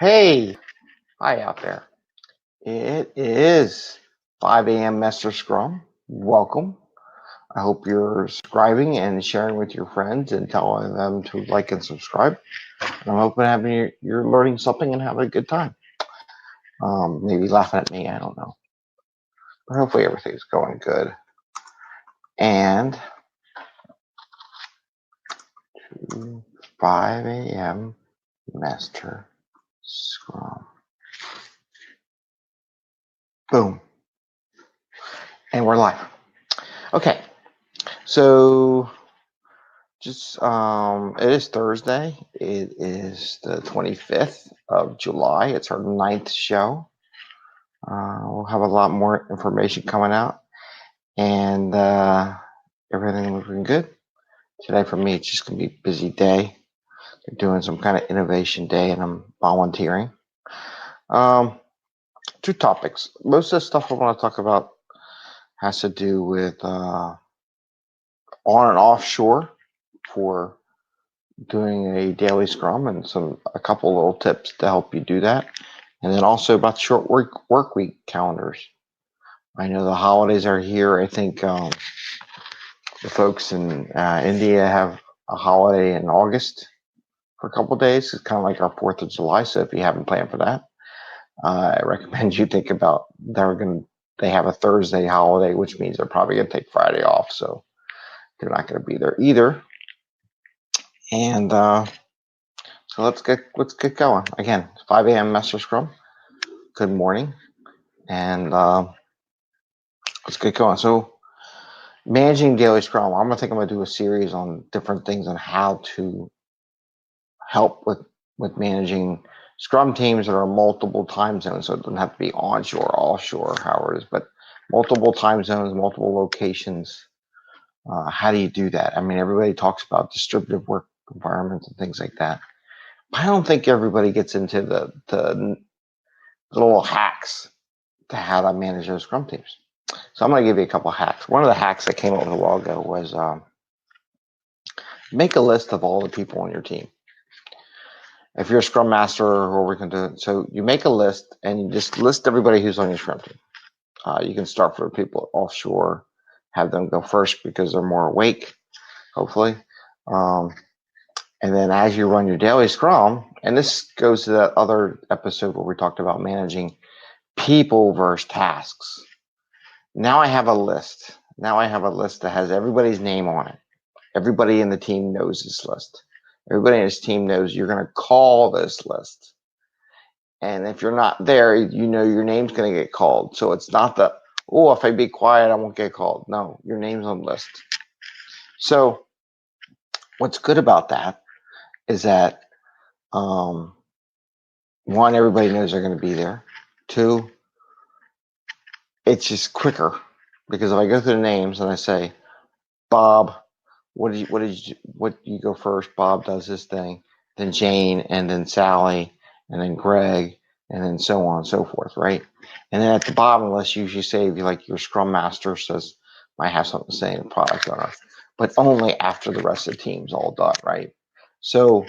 Hey, hi out there. It is 5 a.m. Mester Scrum. Welcome. I hope you're subscribing and sharing with your friends and telling them to like and subscribe. And I'm hoping you're learning something and having a good time. Maybe laughing at me, I don't know. But hopefully everything's going good. And 5 a.m. Mester Scrum. Boom. And we're live. Okay. So it is Thursday. It is the 25th of July. It's our 9th show. We'll have a lot more information coming out, and everything looking good. Today for me, it's just going to be a busy day. They're doing some kind of innovation day, and I'm volunteering. Two topics. Most of the stuff I want to talk about has to do with on and offshore for doing a daily scrum and a couple little tips to help you do that. And then also about short work week calendars. I know the holidays are here. I think the folks in India have a holiday in August for a couple of days. It's kind of like our 4th of July. So if you haven't planned for that, I recommend you think about they have a Thursday holiday, which means they're probably going to take Friday off. So they're not going to be there either. And so let's get going. Again, 5 a.m. Mester Scrum. Good morning, and let's get going. So, managing daily Scrum. I'm gonna do a series on different things on how to help with managing Scrum teams that are multiple time zones. So it doesn't have to be onshore, offshore, however it is, but multiple time zones, multiple locations. How do you do that? I mean, everybody talks about distributed work environments and things like that. I don't think everybody gets into the little hacks to how to manage those Scrum teams. So I'm going to give you a couple of hacks. One of the hacks that came up a while ago was make a list of all the people on your team. If you're a Scrum Master or we can do it, so you make a list and you just list everybody who's on your Scrum team. You can start for people offshore, have them go first because they're more awake, hopefully. And then as you run your daily Scrum, and this goes to that other episode where we talked about managing people versus tasks. Now I have a list. Now I have a list that has everybody's name on it. Everybody in the team knows this list. Everybody in this team knows you're going to call this list. And if you're not there, you know your name's going to get called. So it's not the, oh, if I be quiet, I won't get called. No, your name's on the list. So what's good about that is that, one, everybody knows they're going to be there. Two, it's just quicker because if I go through the names and I say, Bob, what you go first? Bob does this thing, then Jane, and then Sally, and then Greg, and then so on and so forth, right? And then at the bottom, let's usually say like your Scrum Master says, might have something to say in product owner, but only after the rest of the team's all done, right? So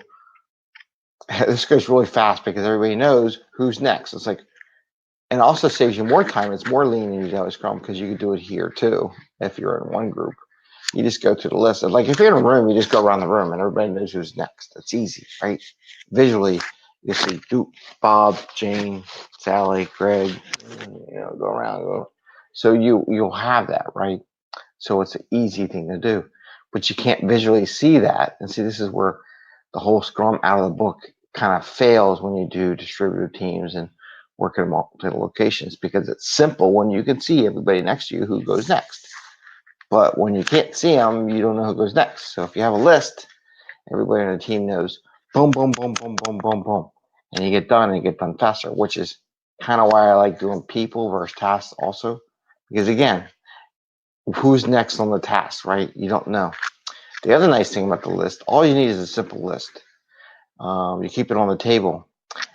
this goes really fast because everybody knows who's next. It's like, and also saves you more time. It's more lean in your daily Scrum because you can do it here too if you're in one group. You just go to the list. Like if you're in a room, you just go around the room and everybody knows who's next. It's easy, right? Visually, you see Bob, Jane, Sally, Greg, go around. So you'll have that, right? So it's an easy thing to do. But you can't visually see that. And see, this is where the whole Scrum out of the book kind of fails when you do distributed teams and work in multiple locations because it's simple when you can see everybody next to you who goes next. But when you can't see them, you don't know who goes next. So if you have a list, everybody on the team knows boom, boom, boom, boom, boom, boom, boom. And you get done faster, which is kind of why I like doing people versus tasks also. Because again, who's next on the task, right? You don't know. The other nice thing about the list, all you need is a simple list. You keep it on the table.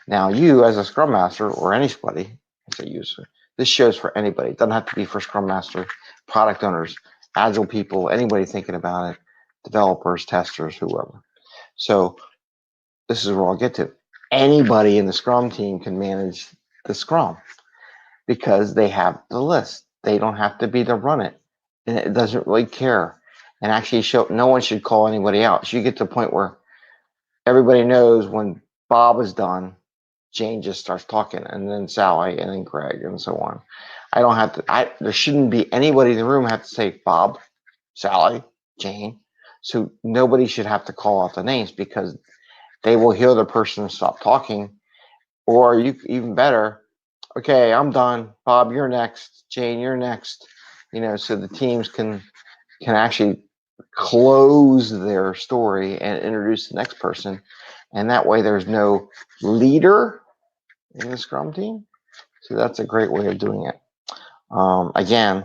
Now you, as a Scrum Master or anybody, as a user, this shows for anybody. It doesn't have to be for Scrum Master, product owners, Agile people, anybody thinking about it, developers, testers, whoever. So this is where I'll get to. Anybody in the Scrum team can manage the Scrum because they have the list. They don't have to be the run it, and it doesn't really care. And actually, no one should call anybody out. So you get to the point where everybody knows when Bob is done, Jane just starts talking, and then Sally, and then Greg, and so on. I don't have to. There shouldn't be anybody in the room have to say Bob, Sally, Jane. So nobody should have to call out the names because they will hear the person stop talking, or you even better. Okay, I'm done. Bob, you're next. Jane, you're next. So the teams can actually close their story and introduce the next person, and that way there's no leader in the Scrum team. So that's a great way of doing it. Again,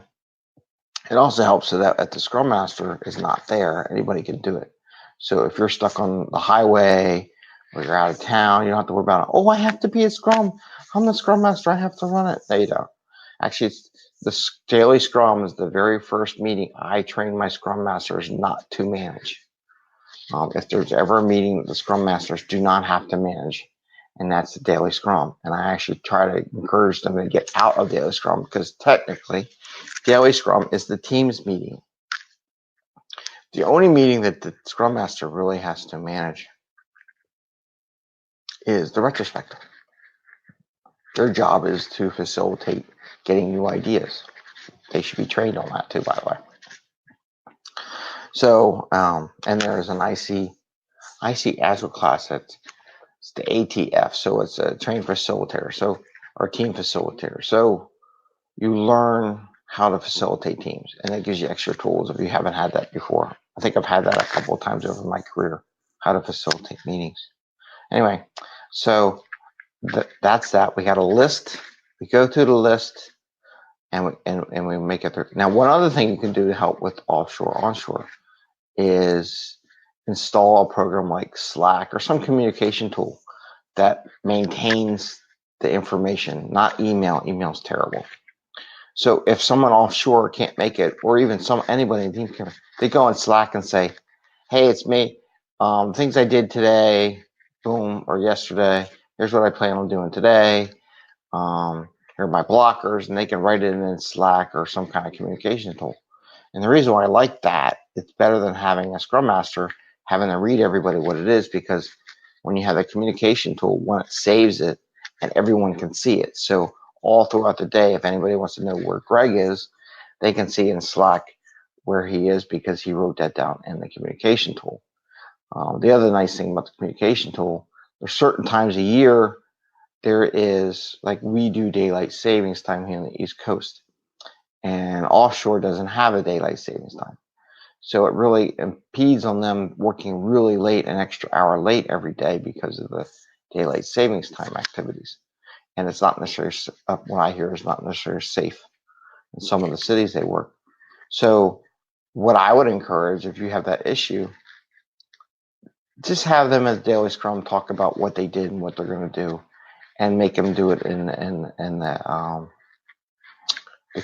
it also helps so that if the Scrum Master is not there, anybody can do it. So if you're stuck on the highway or you're out of town, you don't have to worry about it. Oh, I have to be a Scrum. I'm the Scrum Master. I have to run it. No, you don't. Actually, the daily Scrum is the very first meeting I train my Scrum Masters not to manage. If there's ever a meeting that the Scrum Masters do not have to manage, and that's the daily Scrum. And I actually try to encourage them to get out of daily Scrum because technically, daily Scrum is the team's meeting. The only meeting that the Scrum Master really has to manage is the retrospective. Their job is to facilitate getting new ideas. They should be trained on that too, by the way. So, and there's an IC Agile class that's the ATF. So it's a trained facilitator. So, or team facilitator. So you learn how to facilitate teams, and it gives you extra tools if you haven't had that before. I think I've had that a couple of times over my career, how to facilitate meetings. Anyway, so that's that. We got a list. We go through the list, and we make it through. Now, one other thing you can do to help with offshore, onshore is install a program like Slack or some communication tool that maintains the information, not email. Email's terrible. So if someone offshore can't make it, or even anybody in the team can, they go on Slack and say, "Hey, it's me. Things I did today, boom, or yesterday. Here's what I plan on doing today. Here are my blockers," and they can write it in Slack or some kind of communication tool. And the reason why I like that, it's better than having a Scrum Master having to read everybody what it is, because when you have a communication tool, one, it saves it and everyone can see it. So all throughout the day, if anybody wants to know where Greg is, they can see in Slack where he is because he wrote that down in the communication tool. The other nice thing about the communication tool, there's certain times a year there is, like we do daylight savings time here on the East Coast, and offshore doesn't have a daylight savings time. So it really impedes on them working really late, an extra hour late every day because of the daylight savings time activities. And it's not necessarily, what I hear is not necessarily safe in some of the cities they work. So what I would encourage, if you have that issue, just have them as daily Scrum talk about what they did and what they're going to do, and make them do it in the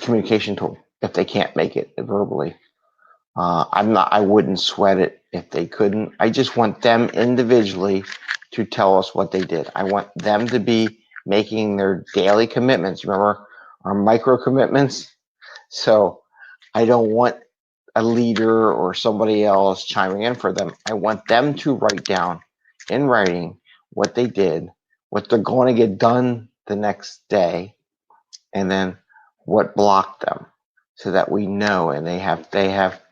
communication tool if they can't make it verbally. I wouldn't sweat it if they couldn't. I just want them individually to tell us what they did. I want them to be making their daily commitments. Remember our micro commitments? So I don't want a leader or somebody else chiming in for them. I want them to write down in writing what they did, what they're going to get done the next day, and then what blocked them, so that we know and they have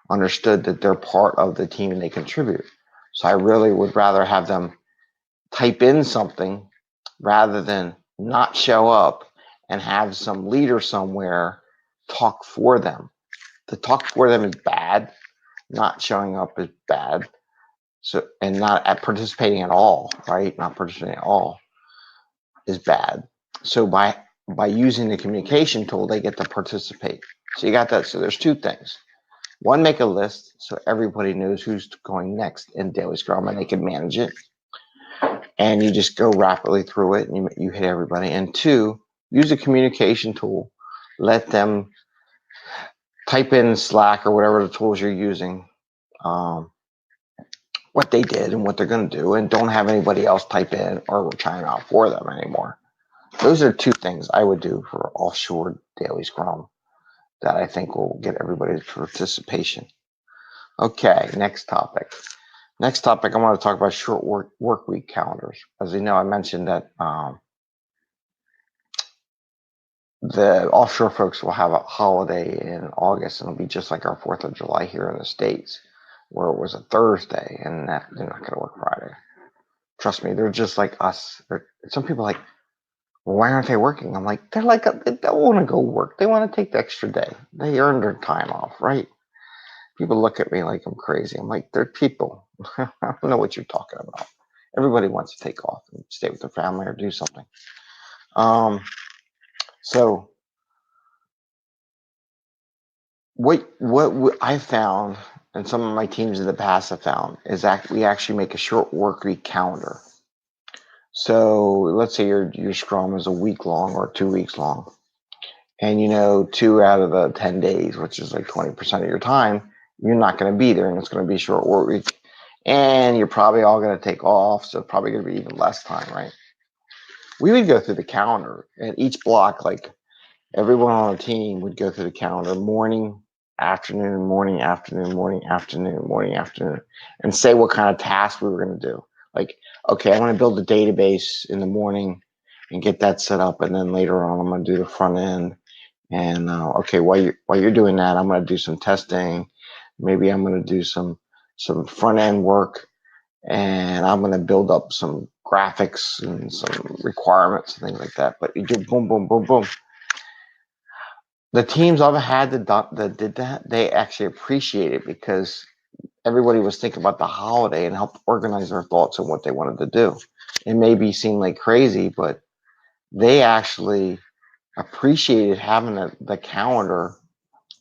understood that they're part of the team and they contribute. So I really would rather have them type in something rather than not show up and have some leader somewhere talk for them. The talk for them is bad. Not showing up is bad. So, and not participating at all, right? Not participating at all is bad. So by using the communication tool, they get to participate. So you got that. So there's two things. One, make a list so everybody knows who's going next in daily Scrum and they can manage it. And you just go rapidly through it and you hit everybody. And two, use a communication tool. Let them type in Slack or whatever the tools you're using. what they did and what they're going to do, and don't have anybody else type in or chime out for them anymore. Those are two things I would do for offshore daily Scrum that I think will get everybody's participation. Okay, next topic. Next topic, I want to talk about short work week calendars. As you know, I mentioned that the offshore folks will have a holiday in August, and it'll be just like our 4th of July here in the States, where it was a Thursday, and that they're not going to work Friday. Trust me, they're just like us. Some people are like, well, why aren't they working? I'm like, they don't want to go work. They want to take the extra day. They earned their time off, right? People look at me like I'm crazy. I'm like, they're people. I don't know what you're talking about. Everybody wants to take off and stay with their family or do something. So what I found, and some of my teams in the past have found, is that we actually make a short work week calendar. So let's say your Scrum is a week long or 2 weeks long, and 2 out of the 10 days, which is like 20% of your time, you're not going to be there, and it's going to be a short work week, and you're probably all going to take off, so probably going to be even less time, right? We would go through the calendar, and each block, like everyone on the team would go through the calendar, morning, afternoon, morning, afternoon, morning, afternoon, morning, afternoon, and say what kind of task we were going to do. Like, okay, I want to build a database in the morning and get that set up, and then later on I'm going to do the front end. And okay, while you're doing that, I'm going to do some testing. Maybe I'm going to do some front end work, and I'm going to build up some graphics and some requirements and things like that. But you do boom, boom, boom, boom. The teams I've had that did that, they actually appreciate it because everybody was thinking about the holiday and helped organize their thoughts on what they wanted to do. It maybe seemed like crazy, but they actually appreciated having the calendar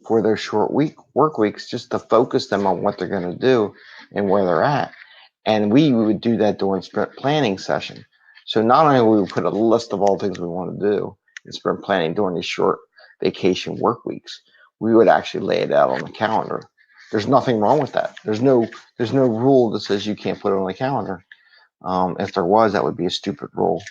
for their short work weeks just to focus them on what they're going to do and where they're at. And we would do that during sprint planning session. So not only would we put a list of all things we want to do in sprint planning during these short vacation work weeks, we would actually lay it out on the calendar. There's nothing wrong with that. There's no rule that says you can't put it on the calendar. If there was, that would be a stupid rule.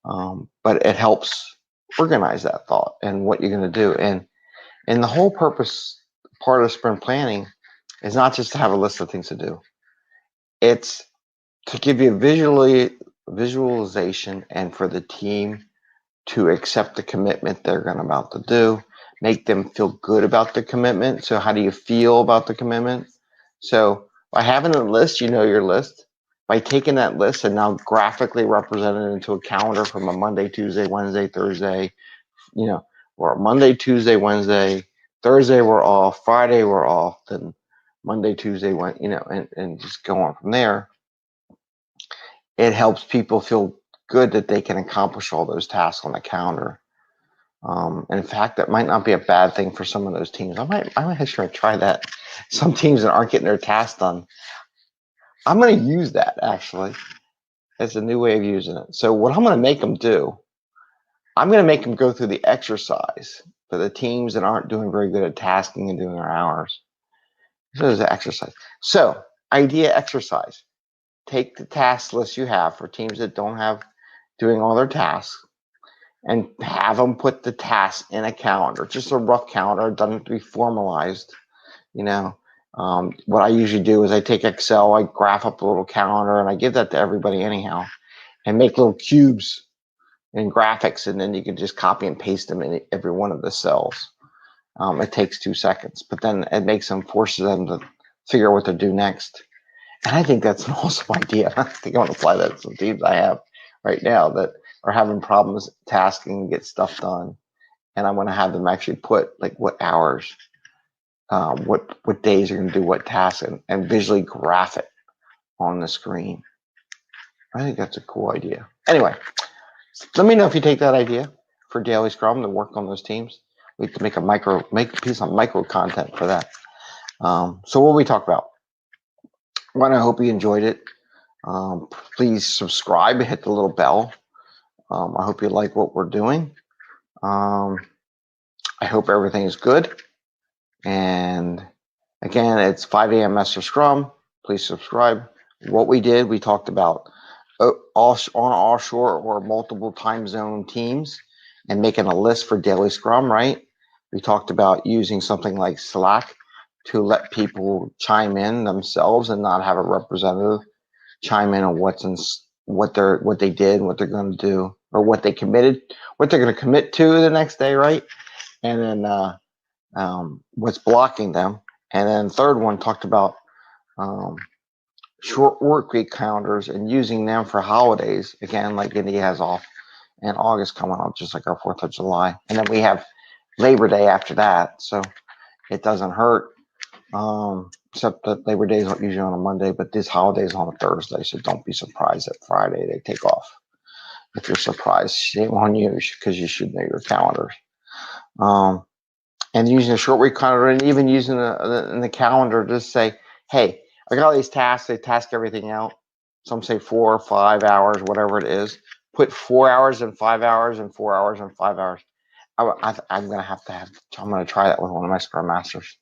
But it helps organize that thought and what you're going to do. And the whole purpose part of sprint planning is not just to have a list of things to do. It's to give you visualization and for the team to accept the commitment they're about to do, make them feel good about the commitment. So how do you feel about the commitment? So by having a list, your list. By taking that list and now graphically representing it into a calendar from a Monday, Tuesday, Wednesday, Thursday, or Monday, Tuesday, Wednesday, Thursday we're off, Friday we're off, then Monday, Tuesday, and just go on from there. It helps people feel good that they can accomplish all those tasks on the calendar. And in fact, that might not be a bad thing for some of those teams. I might actually try that. Some teams that aren't getting their tasks done, I'm going to use that actually. It's a new way of using it. So what I'm going to make them do, I'm going to make them go through the exercise for the teams that aren't doing very good at tasking and doing their hours. So there's an exercise. So idea exercise. Take the task list you have for teams that don't have doing all their tasks and have them put the tasks in a calendar, just a rough calendar. It doesn't have to be formalized. What I usually do is I take Excel, I graph up a little calendar, and I give that to everybody anyhow, and make little cubes and graphics, and then you can just copy and paste them in every one of the cells. It takes 2 seconds, but then it forces them to figure out what to do next. And I think that's an awesome idea. I think I want to apply that to some teams I have right now that are having problems tasking and get stuff done. And I want to have them actually put like what hours, what days are going to do what tasks, and visually graph it on the screen. I think that's a cool idea. Anyway, let me know if you take that idea for Daily Scrum to work on those teams. We can make a piece of micro content for that. So what we talk about. One, I hope you enjoyed it. Please subscribe, hit the little bell. I hope you like what we're doing. I hope everything is good. And again, it's 5 a.m. Mester Scrum. Please subscribe. What we did, we talked about on offshore or multiple time zone teams and making a list for daily Scrum, right? We talked about using something like Slack to let people chime in themselves and not have a representative chime in on what they did, what they're going to do, or what they committed, what they're going to commit to the next day, right? And then what's blocking them. And then third one talked about um, short work week calendars and using them for holidays. Again, like India has off in August coming up, just like our 4th of July. And then we have Labor Day after that. So it doesn't hurt. Except that Labor Day is usually on a Monday, but this holiday is on a Thursday. So don't be surprised that Friday they take off. If you're surprised, shame on you because you should know your calendars. And using a short week calendar and even using the calendar to say, hey, I got all these tasks. They task everything out. Some say 4 or 5 hours, whatever it is. Put 4 hours and 5 hours and 4 hours and 5 hours. I'm going to try that with one of my Scrum Masters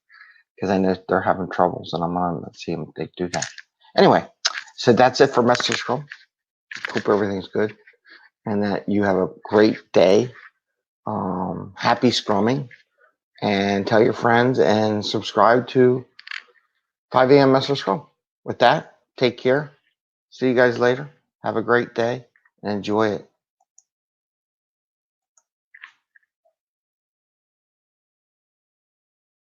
because I know they're having troubles and I'm going to see them if they do that. Anyway, so that's it for Mester Scrum. Hope everything's good and that you have a great day. Happy Scrumming. And tell your friends and subscribe to 5amMesterScrum. With that, take care. See you guys later. Have a great day and enjoy it.